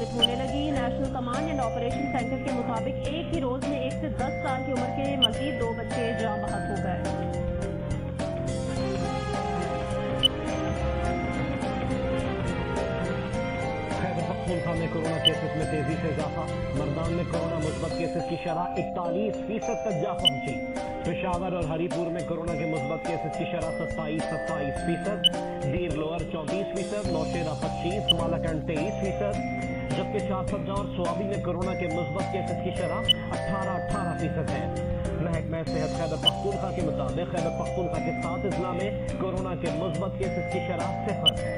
साबित होने लगी। National command and operation centre के मुताबिक एक ही रोज में 1 से 10 साल की उम्र के मजीद 2 बच्चे जाँ बहक हो गए। पख्तूनख्वा में कोरोना केसेस में तेजी से इजाफा। मर्दान में कोरोना मुस्बत केसेस की शरह 41% तक जा पहुंची। पेशावर और हरीपुर में कोरोना के मुस्बत केसेस की शरह 27%, दीर लोअर 34%, नौशेरा 25%, मालाकंड 23%, जबकि शाहसब्जा और सोआबी में कोरोना के मुस्बत केसेस की शरह 18% है। महकमा सेहत खैबर पख्तूनख्वा के मुताबिक खैबर पख्तूनख्वा के 7 अजला में कोरोना के मुस्बत केसेस की शरह 0 है।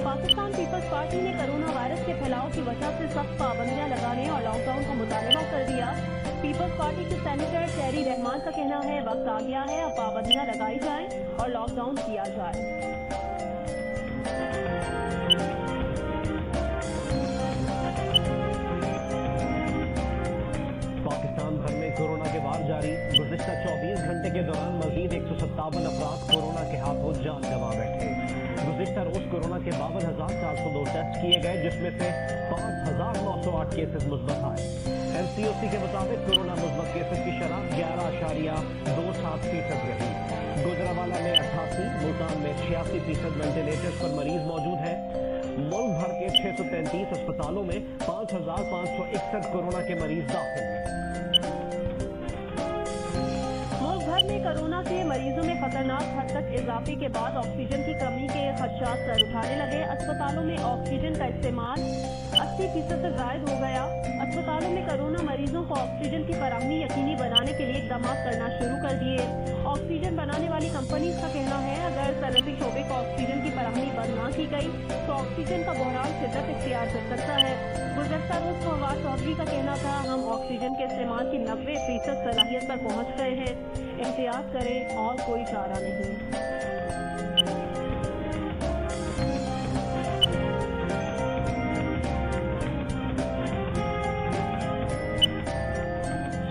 पाकिस्तान पीपल्स पार्टी ने कोरोना वायरस के फैलाव की वजह से सख्त पाबंदियां लगाने और लॉकडाउन का मुतालबा कर दिया। पीपल्स पार्टी के सेनेटर टैरी रहमान का कहना है वक्त आ गया है, अब पाबंदियां लगाई जाएं और लॉकडाउन किया जाए। पाकिस्तान भर में कोरोना के वार जारी। गुज़िश्ता 24 घंटे के दौरान मजीद 157 अफराद कोरोना के हाथों जान गंवा बैठे। गुज़िश्ता रोज कोरोना के 52,402 टेस्ट किए गए, जिसमें से 5,908 केसेस मुस्बत आए। NCOC के मुताबिक कोरोना मुस्बत केसेस की शरह 11.27% रही। गुजरावाला में 88, मुल्तान में 86% वेंटिलेटर्स पर मरीज मौजूद है। मुल्क भर के 633 अस्पतालों में 5,561 कोरोना के मरीज दाखिल हैं। कोरोना के मरीजों में खतरनाक हद तक इजाफे के बाद ऑक्सीजन की कमी के खदशात सर उठाने लगे। अस्पतालों में ऑक्सीजन का इस्तेमाल 80% से जायद हो गया। अस्पतालों में कोरोना मरीजों को ऑक्सीजन की फराहमी यकीनी बनाने के लिए इकदाम करना शुरू कर दिए। ऑक्सीजन बनाने वाली कंपनी का कहना है अगर सनती शोबे को ऑक्सीजन की फराहमी बंद न की गई तो ऑक्सीजन का बहरान शिद्दत इख्तियार कर सकता है। गुज़श्ता रोज फवाद चौधरी का कहना था हम ऑक्सीजन के इस्तेमाल की 90% सलाहियत पर पहुंच गए हैं, एहतियात करें और कोई चारा नहीं।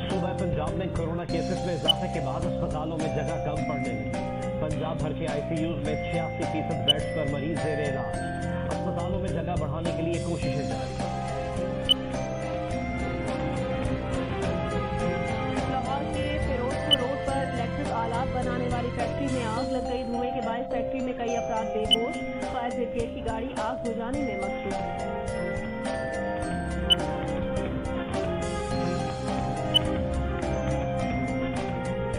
सूबा पंजाब में कोरोना केसेस में इजाफे के बाद अस्पतालों में जगह कम पड़ने लगी। पंजाब भर के ICUs में 86% बेड्स पर मरीज जेर इलाज। अस्पतालों में जगह बढ़ाने के लिए कोशिशें जारी। आलात बनाने वाली फैक्ट्री में आग लग गई। धुएं के बायस फैक्ट्री में कई अफराद बेहोश। फायर ब्रिगेड की गाड़ी आग बुझाने में मसरूफ।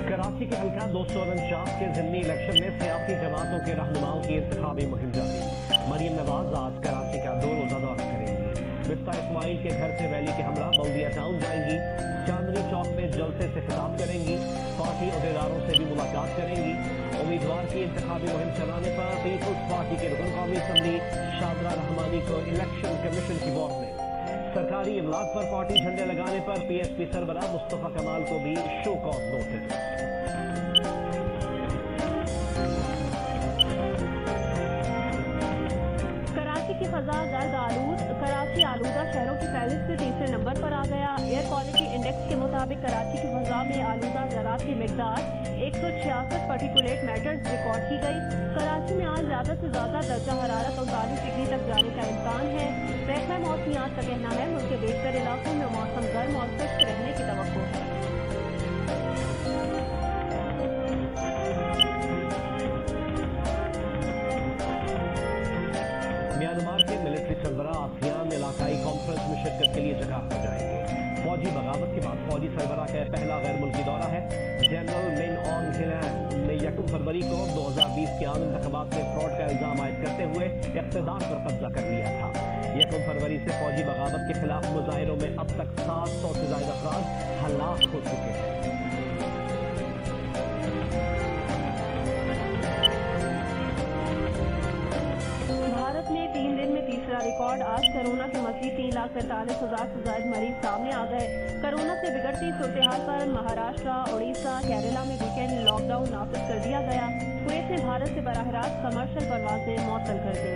कराची के हल्का 249 के ज़िमनी इलेक्शन में सियासी जमातों के रहनुमाओं की इंतखाबी मुहिम जारी। मरियम नवाज आज कराची का 2 रोजा दौरा करेंगी। मिफ्ता इस्माइल के घर से रैली के हमरा बल्दिया टाउन जाएंगी। चांदनी चौक में जलसे से खिताब करेंगी। पार्टी अहदेदारों से भी मुलाकात करेंगी। उम्मीदवार की इंतखाबी मुहिम चलाने पर पीपल्स पार्टी के रुकन कौमी असम्बली शादरा रहमानी को इलेक्शन कमीशन की वार्निंग। सरकारी इमलाक पर पार्टी झंडे लगाने पर PSP सरबराह मुस्तफा कमाल को भी शो कॉज नोटिस। की फजा गर्द आलूद। कराची आलूदा शहरों की फहरिस्त से तीसरे नंबर पर आ गया। एयर क्वालिटी इंडेक्स के मुताबिक कराची की फजा में आलूदा ज़रात की मिकदार 166 पार्टिकुलेट मैटर्स रिकॉर्ड की गई। कराची में आज ज्यादा से ज्यादा दर्जा हरारत 39 डिग्री तक जाने का इम्कान है। महकमा मौसमियात का कहना है मुल्क के बेशतर इलाकों में मौसम गर्म और खुश्क रहने की तवक्को है। म्यांमार के मिलिट्री सरबराह आसियान इलाकाई कॉन्फ्रेंस में शिरकत के लिए जकार्ता हो जाएंगे। फौजी बगावत के बाद फौजी सरबराह का पहला गैर मुल्की दौरा है। जनरल मिन ऑन ह्यिलैंड ने 1 फरवरी को 2020 के आम इंतखाबात में फ्रॉड का इल्जाम आयद करते हुए इक़्तिदार पर कब्जा कर लिया था। 1 फरवरी से फौजी बगावत के खिलाफ मुजाहिरों में अब तक 700 से ज्यादा अफराद हलाक हो चुके हैं। भारत में 3 दिन में तीसरा रिकॉर्ड। आज कोरोना के मजीद 3,43,000 से ज्यादा मरीज सामने आ गए। कोरोना से बिगड़ती सूरत-ए-हाल पर महाराष्ट्र, उड़ीसा, केरला में वीकेंड लॉकडाउन नाफिज कर दिया गया। कुवैत ने भारत से बराह रास्त कमर्शियल परवाजें मुअत्तल कर दी।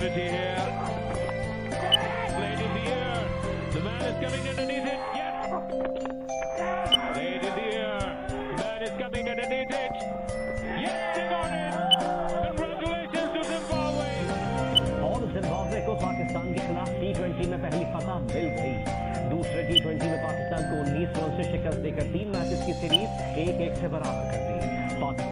opportunity here. Played in the air. The man is coming underneath it. Yes. Played in the air. The man is coming underneath it. Yes, they got it. Congratulations to Zimbabwe. और Zimbabwe को पाकिस्तान के खिलाफ T20 में पहली फतह मिल गई। दूसरे T20 में पाकिस्तान को 19 रन से शिकस्त देकर 3 मैचेस की सीरीज 1-1 से बराबर कर दी।